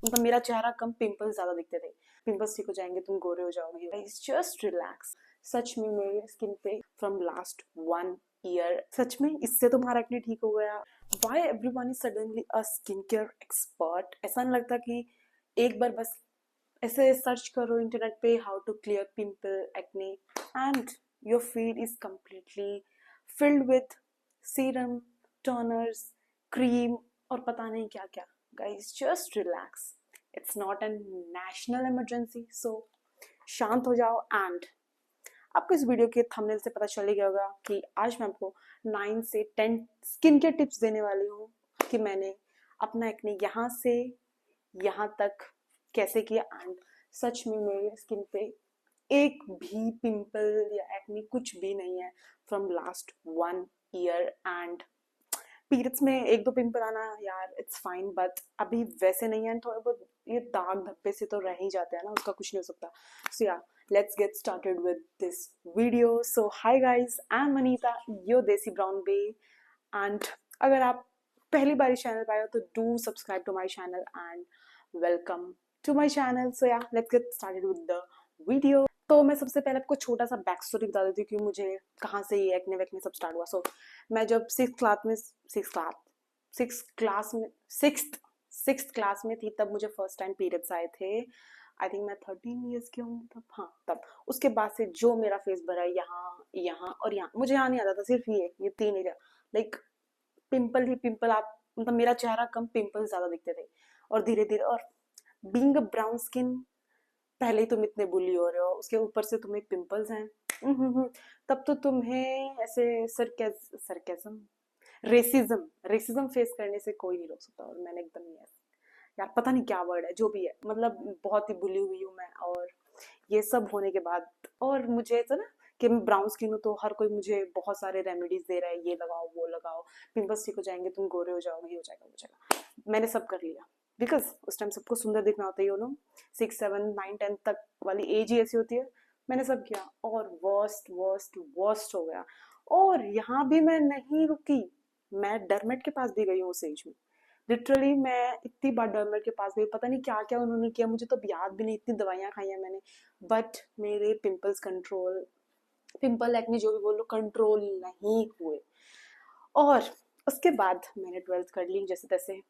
मतलब मेरा चेहरा कम, पिंपल्स ज्यादा दिखते थे। पिंपल्स ठीक हो जाएंगे, तुम गोरे हो जाओगे। Just relax. सच में मेरे स्किन पे फ्रॉम लास्ट 1 ईयर, सच में इससे तुम्हारा एक्ने ठीक हो गया। Why everyone is suddenly a skin care expert? ऐसा नहीं लगता कि एक बार बस ऐसे सर्च करो इंटरनेट पे how to clear pimple acne and your feed is completely filled with serum, toners, cream और पता नहीं क्या क्या। Guys just relax, it's not an national emergency, so शांत हो जाओ। एंड आपको इस वीडियो के थंबनेल से पता चल ही गया होगा कि आज मैं आपको 9 से 10 स्किन केयर टिप्स देने वाली हूँ कि मैंने अपना एक्ने यहाँ से यहाँ तक कैसे किया। एंड सच में मेरे स्किन पे एक भी पिंपल या एक्ने कुछ भी नहीं है from last 1 year. And periods में एक दो पिंपल आना यार इट्स फाइन, बट अभी वैसे नहीं है। थोड़े बहुत ये दाग धब्बे से तो रह ही जाते हैं ना, उसका कुछ नहीं हो सकता। सो yeah let's get started with this video. So hi guys, I am Anita, your देसी ब्राउन बे। एंड अगर आप पहली बार इस चैनल पे आए हो तो do subscribe to my channel and welcome to my channel. So yeah let's get started with the video. तो मैं सबसे पहले आपको छोटा सा बैक स्टोरी बता देती हूँ कि मुझे कहाँ से ये एक्ने वेक्ने सब स्टार्ट हुआ। सो मैं जब सिक्स क्लास में थी तब मुझे फर्स्ट टाइम पीरियड्स आए थे। आई थिंक मैं 13 ईयर्स की हूँ तब, हाँ तब। उसके बाद से जो मेरा फेस भरा है यहाँ यहाँ और यहाँ, मुझे यहाँ नहीं आता था, सिर्फ ये तीन एरिया, लाइक पिंपल ही पिंपल। आप मतलब मेरा चेहरा कम, पिंपल ज्यादा दिखते थे। और धीरे धीरे, और बीइंग अ ब्राउन स्किन, पहले ही तुम इतने बुली हो रहे हो, उसके ऊपर से तुम्हें पिंपल्स हैं। तब तो तुम्हें ऐसे सरकेज़म रेसिज्म रेसिज्म फेस करने से कोई नहीं रोक सकता। और मैंने एकदम यार पता नहीं क्या वर्ड है, जो भी है, मतलब बहुत ही बुली हुई हूँ मैं। और ये सब होने के बाद, और मुझे ऐसा ना कि मैं ब्राउन स्किन हूँ तो हर कोई मुझे बहुत सारे रेमेडीज दे रहा है, ये लगाओ वो लगाओ, पिंपल्स ठीक हो जाएंगे, तुम गोरे हो जाओगे, ये हो जाएगा वो हो जाएगा। मैंने सब कर लिया बिकॉज उस टाइम सबको सुंदर दिखना होता है, 6 7 9 10 तक वाली एज ही ऐसी होती है। मैंने सब किया और वर्स्ट वर्स्ट वर्स्ट हो गया। और यहाँ भी मैं नहीं रुकी, मैं डरमेट के पास भी गई हूँ उस एज में। लिटरली मैं इतनी बार डरमेट के पास गई, पता नहीं क्या क्या उन्होंने किया, मुझे तो अब याद भी नहीं, इतनी दवाइयां खाई हैं मैंने, बट मेरे पिंपल्स कंट्रोल, पिंपल एक्ने जो भी बोलो, कंट्रोल नहीं हुए। और उसके बाद मैंने 12th कर ली जैसे तैसे,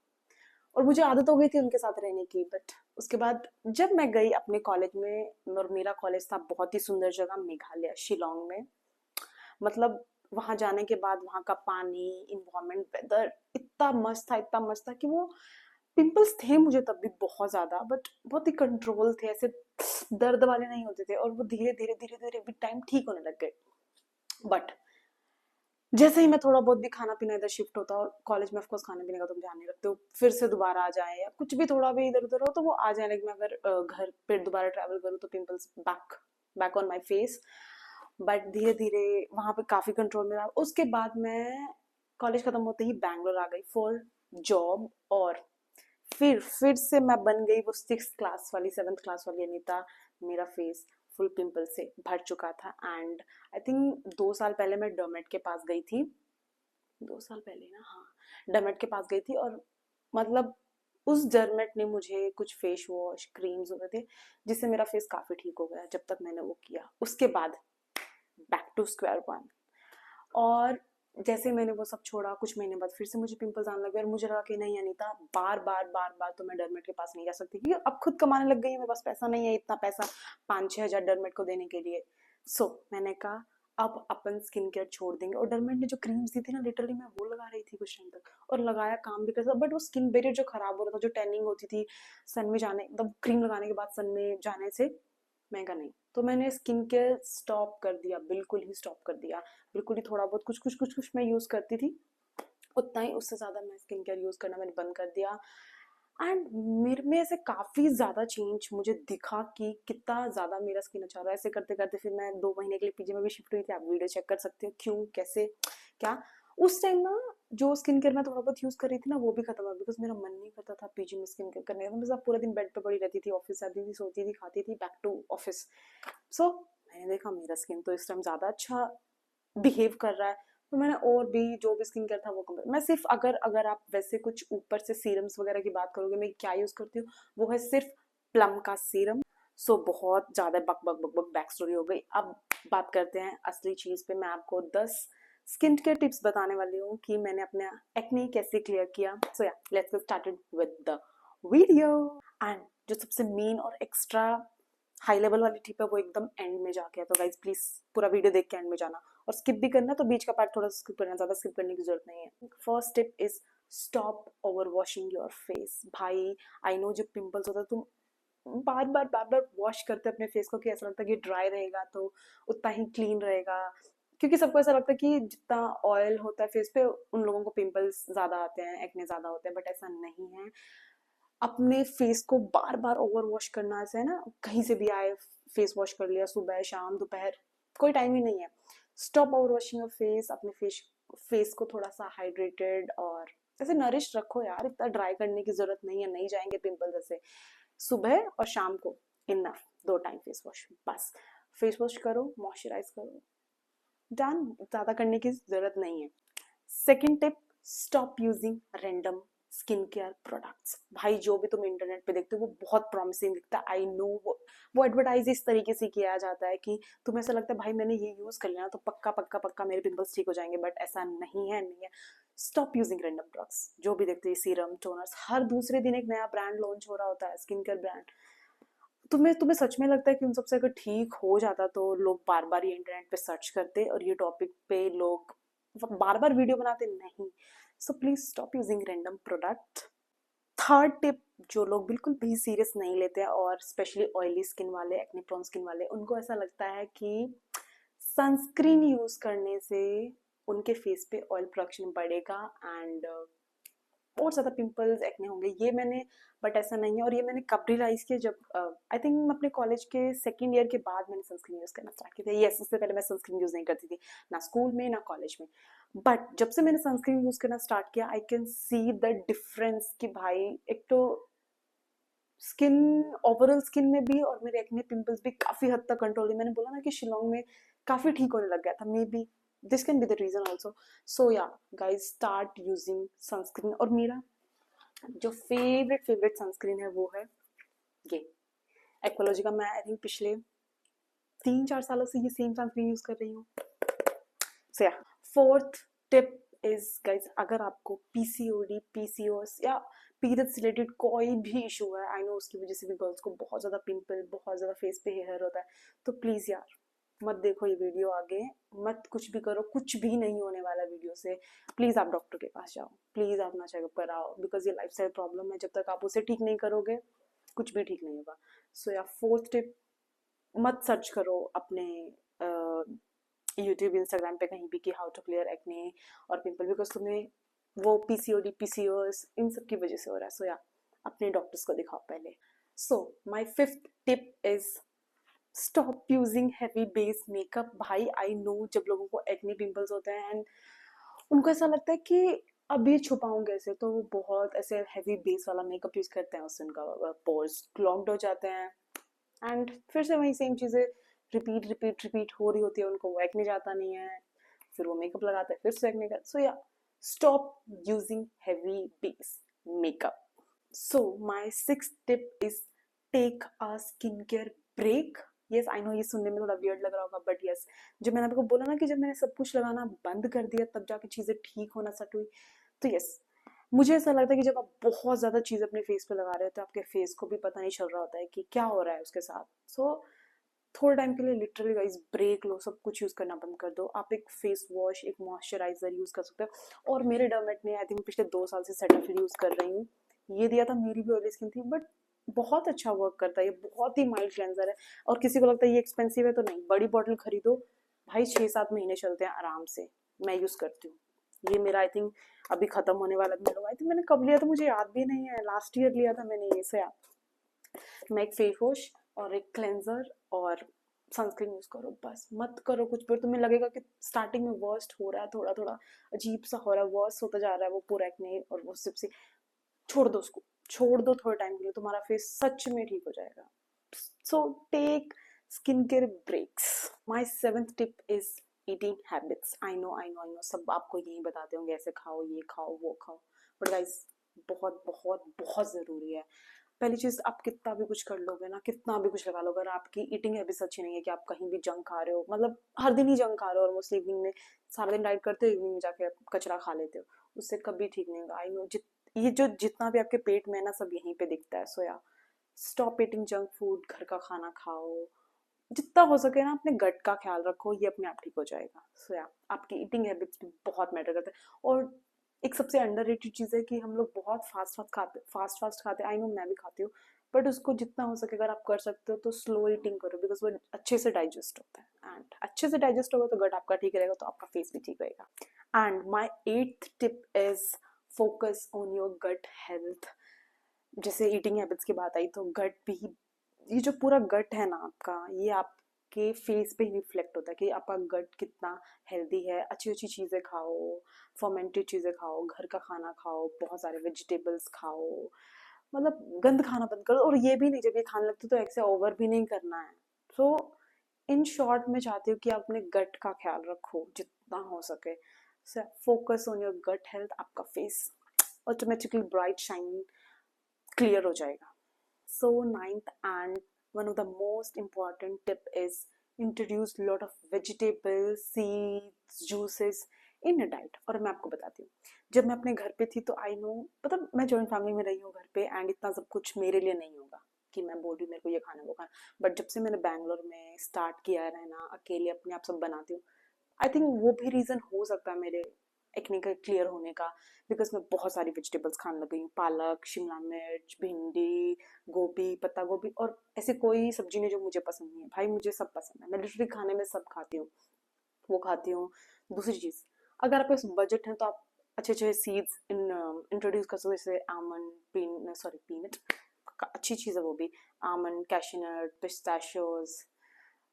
और मुझे आदत हो गई थी उनके साथ रहने की। बट उसके बाद जब मैं गई अपने कॉलेज में, और मेरा कॉलेज था बहुत ही सुंदर जगह, मेघालय शिलोंग में। मतलब वहां जाने के बाद वहां का पानी, इन्वायरमेंट, वेदर इतना मस्त था, इतना मस्त था कि वो पिंपल्स थे मुझे तब भी बहुत ज्यादा, बट बहुत ही कंट्रोल थे, ऐसे दर्द वाले नहीं होते थे। और वो धीरे धीरे धीरे धीरे विद टाइम ठीक होने लग गए। बट जैसे ही मैं थोड़ा बहुत भी खाना पीना इधर शिफ्ट होता, और कॉलेज में ऑफकोर्स खाने पीने का तुम ध्यान नहीं रखते हो, फिर से दोबारा आ जाए या कुछ भी थोड़ा भी इधर उधर हो तो वो आ जाए। लेकिन मैं अगर घर पे दोबारा ट्रैवल करूँ तो pimples back back on my face. But धीरे धीरे वहां पे काफी कंट्रोल में रहा। उसके बाद मैं कॉलेज खत्म होते ही बैंगलोर आ गई फॉर जॉब। और फिर से मैं बन गई वो 6th क्लास वाली, 7th क्लास वाली अनीता। मेरा फेस फुल पिंपल से भर चुका था। एंड आई थिंक 2 साल पहले मैं डर्मेट के पास गई थी, 2 साल पहले ना, हाँ, डर्मेट के पास गई थी। और मतलब उस डर्मेट ने मुझे कुछ फेस वॉश क्रीम्स होते थे जिससे मेरा फेस काफी ठीक हो गया। जब तक मैंने वो किया उसके बाद बैक टू स्क्वायर वन। और जैसे मैंने वो सब छोड़ा, कुछ महीने बाद फिर से मुझे पिंपल्स आने लगे। और मुझे लगा कि नहीं अनीता, बार बार तो मैं डर्मेट के पास नहीं जा सकती, क्योंकि अब खुद कमाने लग गई है, मेरे पास पैसा नहीं है इतना पैसा 5-6 हजार डर्मेट को देने के लिए। सो मैंने कहा अब अपन स्किन केयर छोड़ देंगे। और डर्मेट ने जो क्रीम्स दी थी ना, लिटरली मैं वो लगा रही थी कुछ टाइम तक, और लगाया, काम भी करता, बट वो स्किन बैरियर जो खराब हो रहा था, जो टैनिंग होती थी सन में जाने, मतलब क्रीम लगाने के बाद सन में जाने से, मैं कहा नहीं। तो मैंने स्किन केयर स्टॉप कर दिया, बिल्कुल ही स्टॉप कर दिया। बिल्कुल ही थोड़ा बहुत कुछ मैं यूज करती थी, उतना ही, उससे ज्यादा मैं स्किन केयर यूज करना मैंने बंद कर दिया। एंड मेरे में ऐसे काफी ज्यादा चेंज मुझे दिखा कि कितना ज्यादा मेरा स्किन अच्छा रहा है। ऐसे करते करते फिर मैं 2 महीने के लिए पीजी में भी शिफ्ट हुई थी, आप वीडियो चेक कर सकते हो क्यों कैसे क्या। उस टाइम ना जो स्किन केयर मैं थोड़ा बहुत यूज कर रही थी ना, वो भी खत्म हुआ, बिकॉज मेरा मन नहीं करता था पीजी में स्किन केयर करने का। मैं सब पूरा दिन बेड पे पड़ी रहती थी, ऑफिस जाती थी, सोती थी, खाती थी, बैक टू ऑफिस। सो मैंने देखा मेरा स्किन तो इस टाइम ज्यादा अच्छा बिहेव कर रहा है, तो मैंने और भी जो भी स्किन केयर था वो कम, मैं सिर्फ अगर अगर आप वैसे कुछ ऊपर से सीरम्स वगैरह की बात करोगे, मैं क्या यूज करती हूँ वो है सिर्फ प्लम का सीरम। सो बहुत ज्यादा बक बक बक बक बैक स्टोरी हो गई। अब बात करते हैं असली चीज पे। मैं आपको 10 स्किन केयर टिप्स बताने वाली हूँ कि मैंने अपने एक्ने कैसे क्लियर किया। सो yeah let's get started with the video. And जो सबसे मेन और एक्स्ट्रा हाई लेवल वाली टिप है वो एकदम एंड में जाके है, तो गाइज प्लीज पूरा वीडियो देख के एंड में जाना। और स्किप भी करना तो बीच का पार्ट थोड़ा स्किप करना, ज्यादा स्किप करने की जरूरत नहीं है। First tip is stop over washing your face. भाई आई नो जो पिंपल्स होता है तुम बार बार वॉश करते अपने फेस को कि ऐसा लगता है कि ड्राई रहेगा तो उतना ही क्लीन रहेगा, क्योंकि सबको ऐसा लगता है कि जितना ऑयल होता है फेस पे उन लोगों को पिंपल्स ज्यादा आते हैं, एक्ने ज्यादा होते हैं, बट ऐसा नहीं है। अपने फेस को बार बार ओवर वॉश करना ऐसे है ना, कहीं से भी आए फेस वॉश कर लिया, सुबह शाम दोपहर कोई टाइम ही नहीं है। Stop over washing your face. अपने फेस को थोड़ा सा हाइड्रेटेड और ऐसे नरिश रखो यार, इतना ड्राई करने की जरूरत नहीं है, नहीं जाएंगे पिंपल्स ऐसे। सुबह और शाम को इनफ, 2 टाइम फेस वॉश बस। फेस वॉश करो, मॉइस्चराइज करो, डन, ज्यादा करने की जरूरत नहीं है। Second tip, stop using random skin care products. भाई जो भी तुम इंटरनेट पे देखते हो वो बहुत प्रॉमिसिंग दिखता है, आई नो। वो एडवर्टाइज इस तरीके से किया जाता है कि तुम्हें ऐसा लगता है भाई मैंने ये यूज कर लिया तो पक्का पक्का पक्का मेरे पिंपल्स ठीक हो जाएंगे, बट ऐसा नहीं है, नहीं है। Stop using random products. जो भी देखते हैं सीरम, टोनर्स, हर दूसरे दिन एक नया ब्रांड लॉन्च हो रहा होता है, स्किन केयर ब्रांड। तुम्हें तुम्हें सच में लगता है कि उन सबसे अगर ठीक हो जाता तो लोग बार बार ये इंटरनेट पे सर्च करते और ये टॉपिक पे लोग बार बार वीडियो बनाते नहीं। So please stop using random product. Third tip, जो लोग बिल्कुल भी सीरियस नहीं लेते हैं और स्पेशली ऑयली स्किन वाले, एक्ने प्रोन स्किन वाले, उनको ऐसा लगता है कि सनस्क्रीन यूज करने से उनके फेस पे ऑयल प्रोडक्शन बढ़ेगा एंड और ज्यादा पिंपल्स एक्ने होंगे। ये मैंने, बट ऐसा नहीं है। और ये मैंने कब रियलाइज किया, जब आई थिंक मैं अपने कॉलेज के सेकेंड ईयर के बाद मैंने सनस्क्रीन यूज करना स्टार्ट किया था। यस, उससे पहले मैं सनस्क्रीन यूज नहीं करती थी, ना स्कूल में ना कॉलेज में। बट जब से मैंने सनस्क्रीन यूज करना स्टार्ट किया I can see the difference कि भाई एक तो स्किन, ओवरऑल स्किन में भी और मेरे एक्ने पिंपल्स भी काफी हद तक कंट्रोल हुई। मैंने बोला ना कि शिलोंग में काफी ठीक होने लग गया था, maybe this can be the reason also. So yeah guys start using sunscreen. और मेरा जो फेवरेट सनस्क्रीन है वो है ये एक्वालॉजी का। मैं आई थिंक पिछले 3-4 सालों से ये सेम सनस्क्रीन यूज कर रही हूँ। सो या फोर्थ टिप इज गाइज, अगर आपको पीसीओडी, पीसीओएस या पीरियड से रिलेटेड कोई भी इशू है, आई नो उसकी वजह से भी गर्ल्स को बहुत ज्यादा पिंपल, बहुत ज्यादा फेस पे हेयर होता है, तो प्लीज यार मत देखो ये वीडियो आगे, मत कुछ भी करो, कुछ भी नहीं होने वाला वीडियो से। प्लीज आप डॉक्टर के पास जाओ, प्लीज अपना चेकअप कराओ, बिकॉज ये लाइफस्टाइल प्रॉब्लम है, जब तक आप उसे ठीक नहीं करोगे कुछ भी ठीक नहीं होगा। सो या फोर्थ टिप, मत सर्च करो अपने यूट्यूब इंस्टाग्राम पे कहीं भी कि हाउ टू क्लियर एक्ने और पिंपल, बिकॉज तुम्हें वो पीसीओडी, पीसीओएस इन सब की वजह से हो रहा है। सो या अपने डॉक्टर्स को दिखाओ पहले। So my fifth tip is stop using heavy base makeup. भाई आई नो जब लोगों को एक्ने पिंपल्स होते हैं एंड उनको ऐसा लगता है कि अब ये छुपाऊं कैसे, तो वो बहुत ऐसे हैवी बेस वाला मेकअप यूज करते हैं, उससे उनका पोर्स क्लॉग्ड हो जाते हैं एंड फिर से वही सेम चीजें रिपीट हो रही होती है, उनको वो एक्ने जाता नहीं है, फिर वो मेकअप लगाते हैं फिर से एक्ने का। So yeah stop using heavy base makeup. So my sixth tip is take a skin care break. Yes I know ये सुनने में थोड़ा वियर्ड लग रहा होगा, बट यस, जो मैंने आपको बोला ना कि जब मैंने सब कुछ लगाना बंद कर दिया तब जाके चीजें ठीक होना स्टार्ट हुई। तो यस, मुझे ऐसा लगता है कि जब आप बहुत ज्यादा चीज अपने फेस पे लगा रहे होते हैं, आपके फेस को भी पता नहीं चल रहा होता है कि क्या हो रहा है उसके साथ। सो थोड़े टाइम के लिए लिटरली गाइस ब्रेक लो, सब कुछ यूज करना बंद कर दो। आप एक फेस वॉश, एक मॉइस्चराइजर यूज कर सकते हो। और मेरे डर्मेट ने आई थिंक पिछले 2 साल से सेटाफिल यूज कर रही हूँ, ये दिया था, मेरी भी ऑयली स्किन थी, बट बहुत अच्छा वर्क करता है, ये बहुत ही माइल्ड क्लेंजर है। और किसी को लगता है ये एक्सपेंसिव है, तो नहीं, बड़ी बॉटल खरीदो भाई, 6-7 महीने चलते हैं आराम से। मैं यूज करती हूँ ये, मेरा आई थिंक अभी खत्म होने वाला भी, आई थिंक मैंने कब लिया था मुझे याद भी नहीं है, लास्ट ईयर लिया था मैंने ये से। मैं एक फेस वॉश और एक क्लेंजर और सनस्क्रीन यूज करो, बस मत करो कुछ भी। तुम्हें लगेगा कि स्टार्टिंग में वर्स्ट हो रहा है, थोड़ा थोड़ा अजीब सा हो रहा है, वर्स्ट होता जा रहा है वो पूरा एक्ने और वो सिर्फ, छोड़ दो उसको, छोड़ दो थोड़े टाइम के लिए, तुम्हारा फेस सच में ठीक हो जाएगा। So take skin care breaks. My seventh tip is eating habits, I know सब आपको यही बताते होंगे, ऐसे खाओ, ये खाओ, वो खाओ, बट गाइस बहुत बहुत बहुत ज़रूरी है। पहली चीज़, आप कितना भी कुछ कर लोगे ना, कितना भी कुछ लगा लो, अगर आपकी ईटिंग हैबिट्स अच्छी नहीं है कि आप कहीं भी जंक खा रहे हो, मतलब हर दिन ही जंक खा रहे हो ऑलमोस्ट, इवनिंग में सारा दिन डाइट करते हो, इवनिंग में जाके आप कचरा खा लेते हो, उससे कभी ठीक नहीं होगा। आई नो ये जो जितना भी आपके पेट में है ना, सब यहीं पे दिखता है। So yeah stop eating junk food, घर का खाना खाओ, जितना हो सके ना अपने गट का ख्याल रखो, ये अपने आप ठीक हो जाएगा। सो या आपकी ईटिंग हैबिट्स भी बहुत मैटर करते हैं। और एक सबसे अंडररेटेड चीज़ है कि हम लोग बहुत फास्ट फास्ट खाते हैं। आई नो मैं भी खाती हूँ, बट उसको जितना हो सके अगर आप कर सकते हो तो स्लो ईटिंग करो, बिकॉज वो अच्छे से डाइजेस्ट होता है, एंड अच्छे से डाइजेस्ट होगा तो गट आपका ठीक रहेगा, तो आपका फेस भी ठीक रहेगा। And my eighth tip is focus on your gut health. जैसे ईटिंग हैबिट्स की बात आई तो गट भी, ये जो पूरा गट है ना आपका, ये आपके फेस पे रिफ्लेक्ट होता है कि आपका गट कितना हेल्दी है। अच्छी अच्छी चीज़ें खाओ, फर्मेंटेड चीज़ें खाओ, घर का खाना खाओ, बहुत सारे वेजिटेबल्स खाओ, मतलब गंद खाना बंद करो। और ये भी नहीं, जब ये खाने लगते तो ऐसे ओवर भी नहीं करना है। सो इन शॉर्ट मैं चाहती हूँ कि आप अपने गट का ख्याल रखो जितना हो सके। Focus on your gut health, आपका face automatically bright shine clear हो जाएगा। So ninth and one of the most important tip is introduce lot of vegetables, seeds, juices in a diet। और मैं आपको बताती हूँ, जब मैं अपने घर पे थी तो आई नो, मतलब मैं जॉइंट फैमिली में रही हूँ घर पे, एंड इतना सब कुछ मेरे लिए नहीं होगा कि मैं बोल रही हूँ मेरे को ये खाना वो खाना। बट जब से मैंने बैंगलोर में स्टार्ट किया है रहना, अकेले अपने आप सब बनाती हूँ, आई थिंक वो भी रीज़न हो सकता है मेरे एक्ने का क्लियर होने का, बिकॉज मैं बहुत सारी वेजिटेबल्स खाने लग गई हूँ। पालक, शिमला मिर्च, भिंडी, गोभी, पत्ता गोभी, और ऐसी कोई सब्जी नहीं जो मुझे पसंद नहीं है। भाई मुझे सब पसंद है, मैं लिटरली खाने में सब खाती हूँ, वो खाती हूँ। दूसरी चीज़, अगर आपके पास बजट है तो आप अच्छे अच्छे सीड्स इंट्रोड्यूस कर सकते हो, जैसे आमंड, पीनट अच्छी चीज़ है वो भी, आमंड, कैशनट, पिस्ताशियोज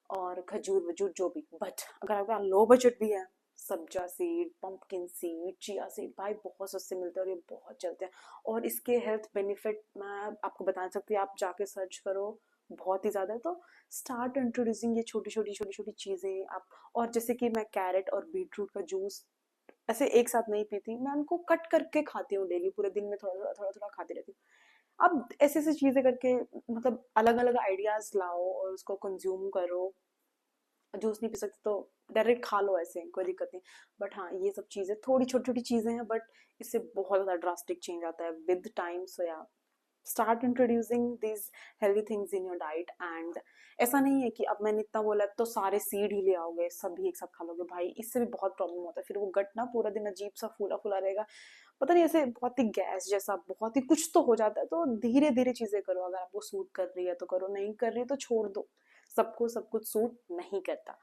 और खजूर वजूर जो भी। बट अगर आपका लो बजट भी है, sabja seed, pumpkin seed, chia seed, भाई बहुत सस्ते मिलते हैं और ये बहुत चलते हैं। और इसके हेल्थ बेनिफिट मैं आपको बता सकती हूँ, आप जाके सर्च करो, बहुत ही ज़्यादा है। तो स्टार्ट इंट्रोड्यूसिंग ये छोटी छोटी चीज़ें आप। और जैसे कि मैं कैरेट और बीटरूट का जूस ऐसे एक साथ नहीं पीती, मैं उनको कट करके खाती हूँ डेली, पूरे दिन में थोड़ा खाती रहती हूँ। अब ऐसे ऐसी चीज़ें करके, मतलब अलग अलग आइडियाज लाओ और उसको कंज्यूम करो। जूस नहीं पी सकते तो डायरेक्ट खा लो, ऐसे कोई दिक्कत नहीं। बट हाँ, ये सब चीज़ें थोड़ी छोटी छोटी चीज़ें हैं, बट इससे बहुत ज़्यादा ड्रास्टिक चेंज आता है with time. So yeah start introducing this healthy things in your diet. And ऐसा नहीं है कि अब मैंने इतना बोला तो सारे सीड ही ले आओगे, सभी एक साथ खा लोगे, भाई इससे भी बहुत प्रॉब्लम होता है। फिर वो गट ना पूरा दिन अजीब सा फूला फूला रहेगा, पता नहीं, ऐसे बहुत ही गैस जैसा, बहुत ही कुछ तो हो जाता है। तो धीरे धीरे चीज़ें करो, अगर आपको सूट कर रही है तो करो, नहीं कर रही है तो छोड़ दो, सबको सब कुछ सूट नहीं करता।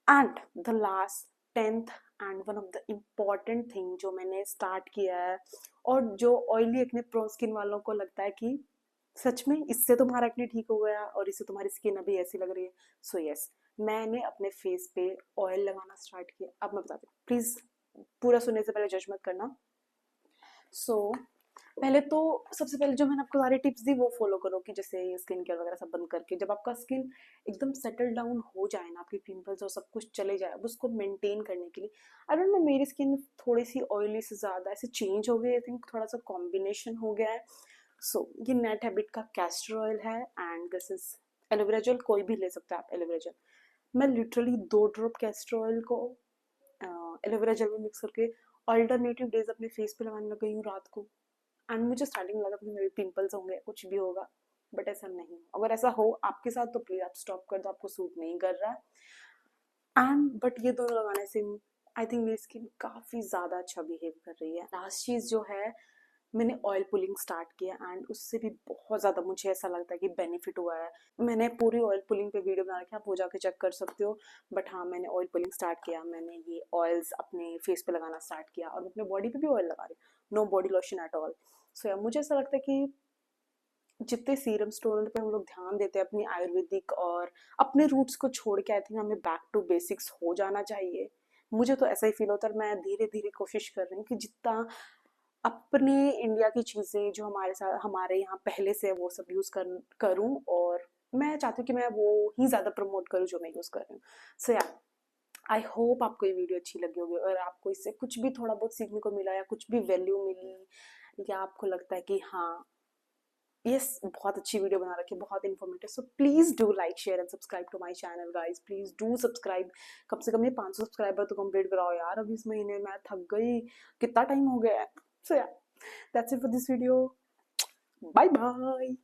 And the last, tenth and one of the important thing जो मैंने स्टार्ट किया है, और जो ऑयली एक्ने प्रोन स्किन वालों को लगता है कि सच में इससे तुम्हारा एक्ने ठीक हो गया और इससे तुम्हारी स्किन अभी ऐसी लग रही है। सो यस, मैंने अपने फेस पे ऑयल लगाना स्टार्ट किया। अब मैं बताती हूँ, प्लीज पूरा सुनने से पहले जज मत करना। सो पहले तो, सबसे पहले जो मैंने आपको सारी टिप्स दी वो फॉलो करो, कि जैसे स्किन केयर वगैरह सब बंद करके, जब आपका स्किन एकदम सेटल डाउन हो जाए ना, आपकी पिंपल्स और सब कुछ चले जाए, अब उसको मेंटेन करने के लिए, आई डोंट नो, मेरी स्किन थोड़ी सी ऑयली से ज़्यादा ऐसे चेंज हो गई, आई थिंक थोड़ा सा कॉम्बिनेशन हो गया है। सो ये नेट हैबिट का कैस्टर ऑयल है, and this is aloe vera gel, कोई भी ले सकता है आप एलोवेरा जेल। मैं लिटरली 2 ड्रॉप कैस्टर ऑयल को एलोवेरा जेल में मिक्स करके अल्टरनेटिव डेज अपने फेस पे लगाने लग गई हूँ रात को। एंड मुझे स्टार्टिंग लगा था कि मेरे पिंपल्स होंगे, कुछ भी होगा, बट ऐसा नहीं। अगर ऐसा हो आपके साथ तो प्लीज आप स्टॉप कर दो, आपको सूट नहीं कर रहा है। एंड बट ये दोनों लगाने से आई थिंक मेरी स्किन काफ़ी ज़्यादा अच्छा बिहेव कर रही है। लास्ट चीज़ जो है, मैंने ऑयल पुलिंग स्टार्ट किया, एंड उससे भी बहुत ज़्यादा मुझे ऐसा लगता है कि बेनिफिट हुआ है। मैंने पूरी ऑयल पुलिंग पे वीडियो बना रखी है, आप वो जाके चेक कर सकते हो। बट हाँ, मैंने ऑयल पुलिंग स्टार्ट किया, मैंने ये ऑयल्स अपने फेस पे लगाना स्टार्ट किया, और अपने बॉडी पे भी ऑयल लगा रही हूँ, no body lotion at all. So यार मुझे ऐसा लगता है कि जितने सीरम स्टोन पे हम लोग ध्यान देते हैं अपनी आयुर्वेदिक और अपने रूट्स को छोड़ के, आई थिंक हमें बैक टू बेसिक्स हो जाना चाहिए। मुझे तो ऐसा ही फील होता है। मैं धीरे धीरे कोशिश कर रही हूँ कि जितना अपने इंडिया की चीज़ें जो हमारे साथ हमारे यहाँ पहले से है वो सब यूज़ करूँ, और मैं चाहती हूँ कि मैं वो ही ज़्यादा प्रमोट करूँ जो मैं यूज़ कर रही हूँ। सो या आई होप आपको ये वीडियो अच्छी लगी होगी, और आपको इससे कुछ भी थोड़ा बहुत सीखने को मिला या कुछ भी वैल्यू मिली, या आपको लगता है कि हाँ यस बहुत अच्छी वीडियो बना रखी है, बहुत informative, so please do like share and subscribe to my channel guys, please do subscribe. कम से कम ये 500 सब्सक्राइबर तो कंप्लीट कराओ यार अभी इस महीने, मैं थक गई, कितना टाइम हो गया है। So yeah that's it for this video, bye bye.